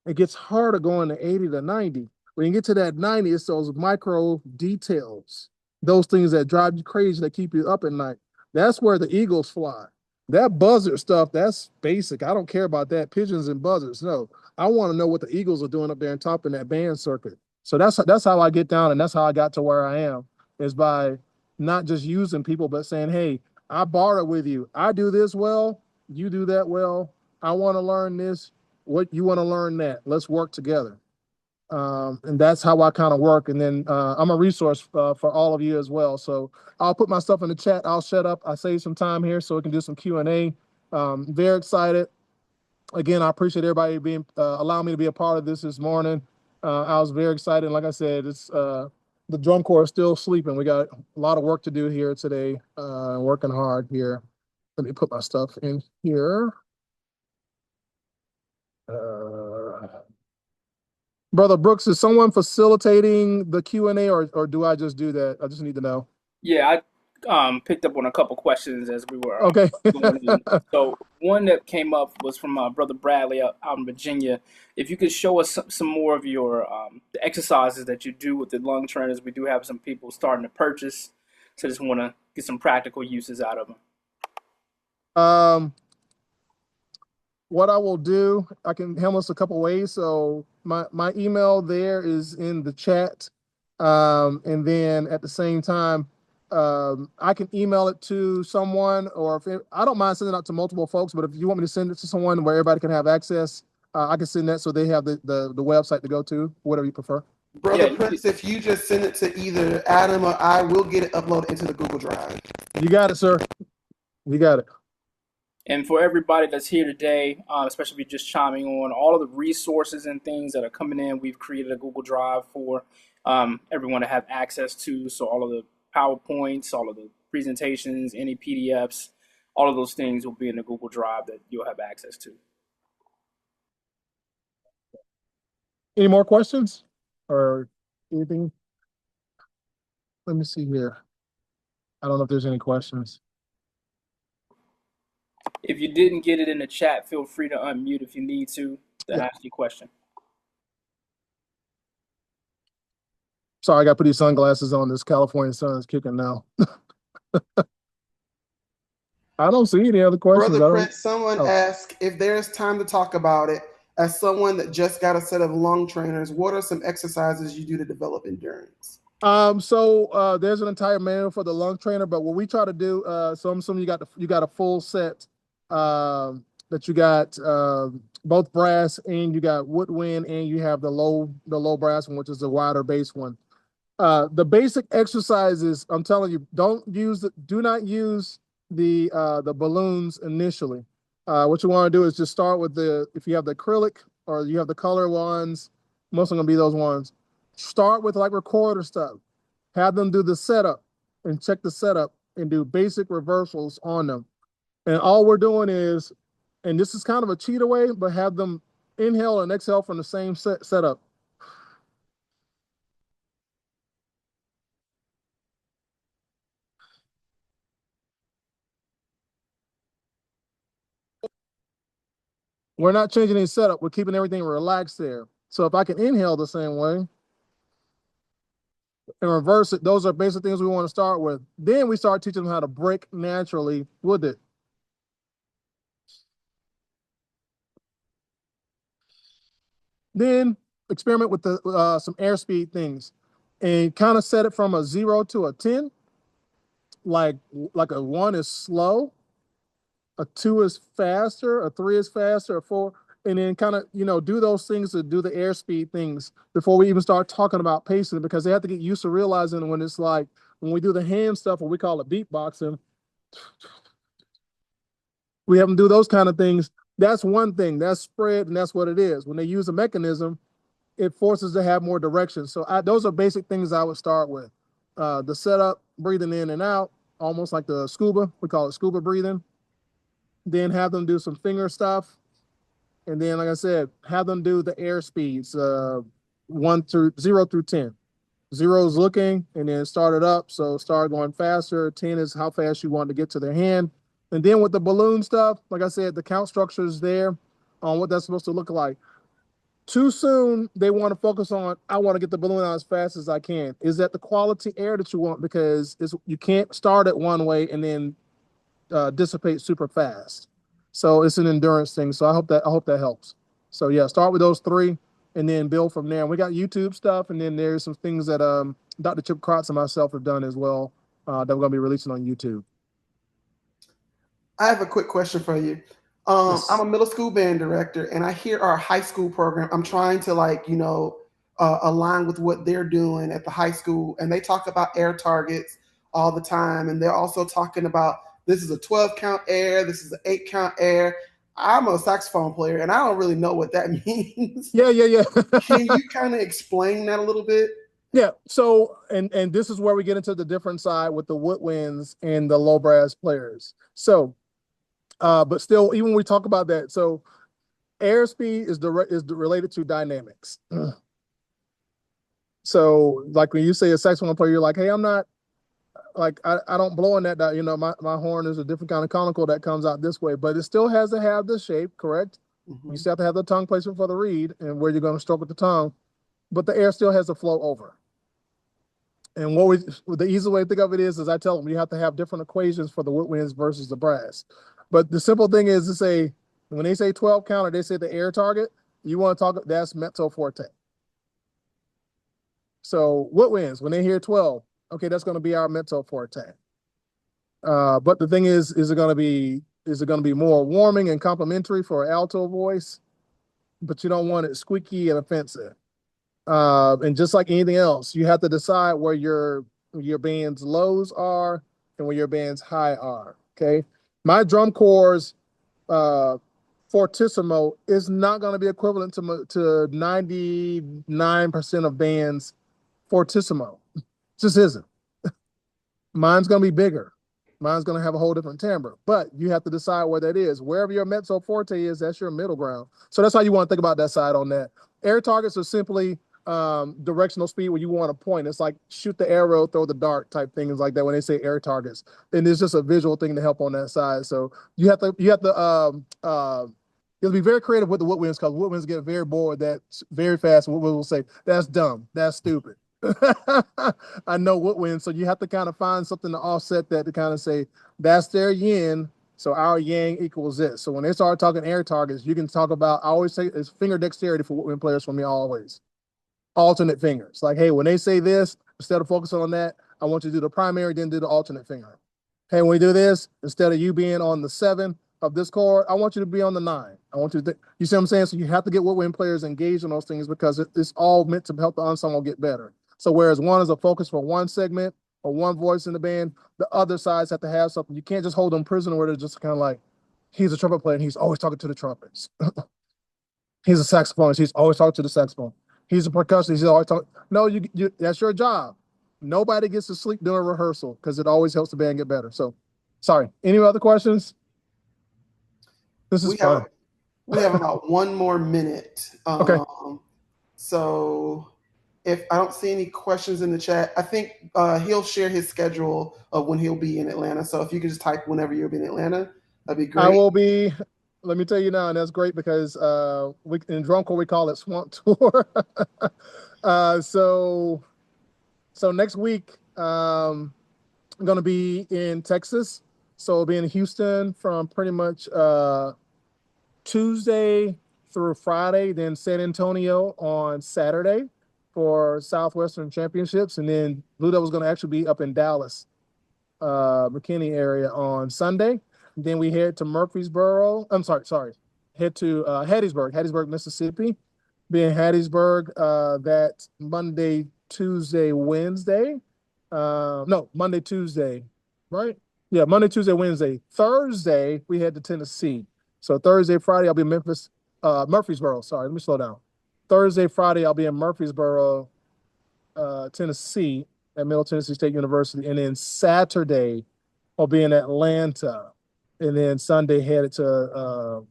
It gets harder going to 80 to 90. When you get to that 90, it's those micro details, those things that drive you crazy, that keep you up at night. That's where the eagles fly. That buzzard stuff, that's basic. I don't care about that. Pigeons and buzzards. No, I want to know what the Eagles are doing up there and top in that band circuit. So that's how I get down, and that's how I got to where I am, is by not just using people, but saying, hey, I borrow with you. I do this well, you do that well. I want to learn this. What you want to learn that. Let's work together. And that's how I kind of work. And then I'm a resource for all of you as well. So I'll put my stuff in the chat. I'll shut up. I save some time here so we can do some Q&A. Very excited. Again, I appreciate everybody being allowing me to be a part of this morning. I was very excited. Like I said, it's the drum corps is still sleeping. We got a lot of work to do here today. Working hard here. Let me put my stuff in here. Brother Brooks, is someone facilitating the Q&A, or do I just do that? I just need to know. Yeah, I picked up on a couple questions as we were Okay. going in. So one that came up was from Brother Bradley out in Virginia. If you could show us some more of your the exercises that you do with the lung trainers, we do have some people starting to purchase. So just want to get some practical uses out of them. um, what I will do, I can handle this a couple ways. So my email there is in the chat. And then at the same time, I can email it to someone, or I don't mind sending it out to multiple folks, but if you want me to send it to someone where everybody can have access, I can send that so they have the website to go to, whatever you prefer. Brother Prince, if you just send it to either Adam or I, will get it uploaded into the Google Drive. You got it, sir. You got it. And for everybody that's here today, especially if you're just chiming on, all of the resources and things that are coming in, we've created a Google Drive for everyone to have access to. So all of the PowerPoints, all of the presentations, any PDFs, all of those things will be in the Google Drive that you'll have access to. Any more questions or anything? Let me see here. I don't know if there's any questions. If you didn't get it in the chat, feel free to unmute if you need to ask your question. Sorry, I got to put these sunglasses on. This California sun is kicking now. I don't see any other questions. Brother Prince, someone asked if there's time to talk about it. As someone that just got a set of lung trainers, what are some exercises you do to develop endurance? So there's an entire manual for the lung trainer, but what we try to do, so I'm assuming you got a full set that you got both brass, and you got woodwind, and you have the low brass one, which is the wider bass one. The basic exercises, I'm telling you, do not use the balloons initially. What you want to do is just start with if you have the acrylic or you have the color ones, most of them gonna be those ones. Start with like recorder stuff. Have them do the setup and check the setup and do basic reversals on them. And all we're doing is, and this is kind of a cheater way, but have them inhale and exhale from the same setup. We're not changing any setup. We're keeping everything relaxed there. So if I can inhale the same way and reverse it, those are basic things we want to start with. Then we start teaching them how to break naturally with it. Then experiment with some airspeed things and kind of set it from a 0 to a 10. Like a 1 is slow, a 2 is faster, a 3 is faster, a 4, and then kind of, do those things to do the airspeed things before we even start talking about pacing, because they have to get used to realizing when it's like, when we do the hand stuff, what we call it beatboxing, we have them do those kind of things. That's one thing. That's spread, and that's what it is. When they use a mechanism, it forces to have more direction. So those are basic things I would start with. The setup, breathing in and out, almost like the scuba. We call it scuba breathing. Then have them do some finger stuff. And then, like I said, have them do the air speeds, 0 through 10. 0 is looking, and then start it up. So start going faster. 10 is how fast you want to get to their hand. And then with the balloon stuff, like I said, the count structure is there on what that's supposed to look like. Too soon, they want to focus on, I want to get the balloon out as fast as I can. Is that the quality air that you want? Because you can't start it one way and then dissipate super fast. So it's an endurance thing. So I hope that helps. So yeah, start with those 3 and then build from there. And we got YouTube stuff, and then there's some things that Dr. Chip Kratz and myself have done as well that we're going to be releasing on YouTube. I have a quick question for you. Yes. I'm a middle school band director, and I hear our high school program. I'm trying to align with what they're doing at the high school, and they talk about air targets all the time, and they're also talking about this is a 12 count air, this is an 8 count air. I'm a saxophone player, and I don't really know what that means. Yeah. Can you kind of explain that a little bit? Yeah. So, and this is where we get into the different side with the woodwinds and the low brass players. So, but still, even when we talk about that, so airspeed is related to dynamics. So, like when you say a saxophone player, you're like, hey, I'm not like I don't blow in that. My horn is a different kind of conical that comes out this way, but it still has to have the shape, correct? Mm-hmm. You still have to have the tongue placement for the reed and where you're going to stroke with the tongue, but the air still has to flow over. And the easy way to think of it is I tell them you have to have different equations for the woodwinds versus the brass. But the simple thing is to say, when they say 12 counter, they say the air target, you want to talk, that's mezzo forte. So woodwinds, when they hear 12, okay, that's going to be our mezzo forte. But the thing is it going to be more warming and complimentary for alto voice, but you don't want it squeaky and offensive. And just like anything else, you have to decide where your band's lows are and where your band's high are. Okay. My drum corps fortissimo is not going to be equivalent to 99% of bands fortissimo. It just isn't. Mine's going to be bigger. Mine's going to have a whole different timbre, but you have to decide where that is. Wherever your mezzo forte is, that's your middle ground. So that's how you want to think about that side on that. Air targets are simply directional speed where you want to point. It's like shoot the arrow, throw the dart type things like that when they say air targets. And it's just a visual thing to help on that side. So you have to be very creative with the woodwinds because woodwinds get very bored that very fast. Woodwinds will say, that's dumb, that's stupid. I know woodwinds, so you have to kind of find something to offset that to kind of say that's their yin, so our yang equals this. So when they start talking air targets, you can talk about, I always say it's finger dexterity for woodwind players for me always. Alternate fingers. Like, hey, when they say this, instead of focusing on that, I want you to do the primary, then do the alternate finger. Hey, when we do this, instead of you being on the 7 of this chord, I want you to be on the 9. I want you to, you see what I'm saying? So you have to get woodwind players engaged in those things because it's all meant to help the ensemble get better. So whereas one is a focus for one segment or one voice in the band, the other sides have to have something. You can't just hold them prisoner where they're just kind of like, he's a trumpet player and he's always talking to the trumpets. He's a saxophonist. He's always talking to the saxophone. He's a percussionist. He's always talking. No, that's your job. Nobody gets to sleep during rehearsal because it always helps the band get better. So, sorry. Any other questions? This is fun. We have about 1 more minute. Okay. So if I don't see any questions in the chat, I think he'll share his schedule of when he'll be in Atlanta. So if you could just type whenever you'll be in Atlanta, that'd be great. I will be. Let me tell you now, and that's great because in drum corps we call it Swamp Tour. So next week I'm going to be in Texas. So I'll be in Houston from pretty much Tuesday through Friday, then San Antonio on Saturday for Southwestern Championships, and then Blue Devil's going to actually be up in Dallas, McKinney area on Sunday. Then we head to Murfreesboro. I'm sorry. Head to Hattiesburg, Mississippi. Be in Hattiesburg that Monday, Tuesday, Wednesday. Monday, Tuesday, right? Yeah, Monday, Tuesday, Wednesday. Thursday, we head to Tennessee. So Thursday, Friday, I'll be in Murfreesboro. Sorry, let me slow down. Thursday, Friday, I'll be in Murfreesboro, Tennessee, at Middle Tennessee State University. And then Saturday, I'll be in Atlanta. And then Sunday, headed to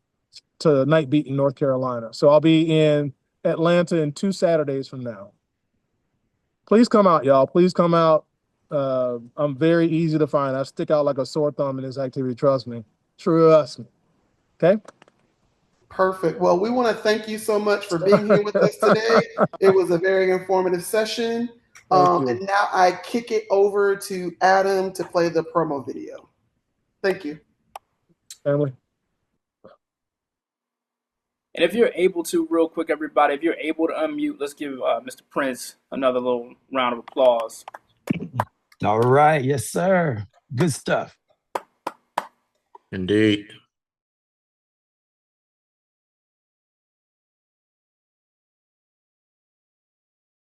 Night Beat in North Carolina. So I'll be in Atlanta in 2 Saturdays from now. Please come out, y'all. Please come out. I'm very easy to find. I stick out like a sore thumb in this activity. Trust me. Trust me. Okay. Perfect. Well, we want to thank you so much for being here with us today. It was a very informative session. And now I kick it over to Adam to play the promo video. Thank you. Family. And if you're able to, real quick, everybody, if you're able to unmute, let's give Mr. Prince another little round of applause. All right. Yes, sir. Good stuff. Indeed.